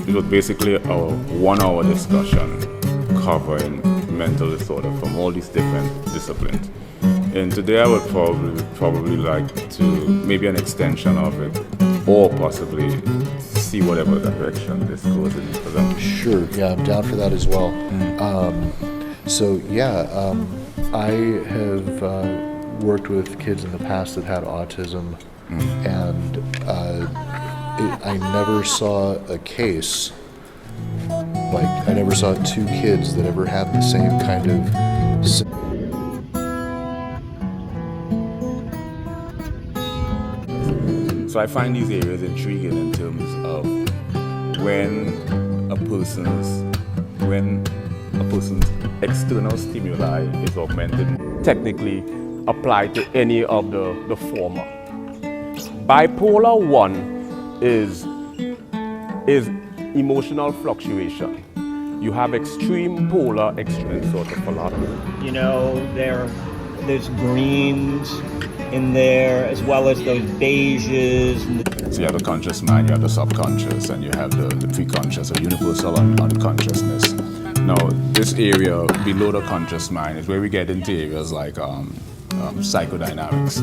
It was basically a 1 hour discussion covering mental disorder from all these different disciplines. And today I would probably like to maybe an extension of it, or possibly see whatever direction this goes in for them. Sure, yeah, I'm down for that as well. I have worked with kids in the past that had autism, and I never saw a case, like I never saw two kids that ever had the same kind of. So I find these areas intriguing in terms of when a person's external stimuli is augmented. Technically apply to any of the former. Bipolar 1 is emotional fluctuation. You have extreme polar, extreme sort of philosophy. You know, there's greens in there, as well as those beiges. So you have the conscious mind, you have the subconscious, and you have the pre-conscious or universal unconsciousness. Now, this area below the conscious mind is where we get into areas like psychodynamics.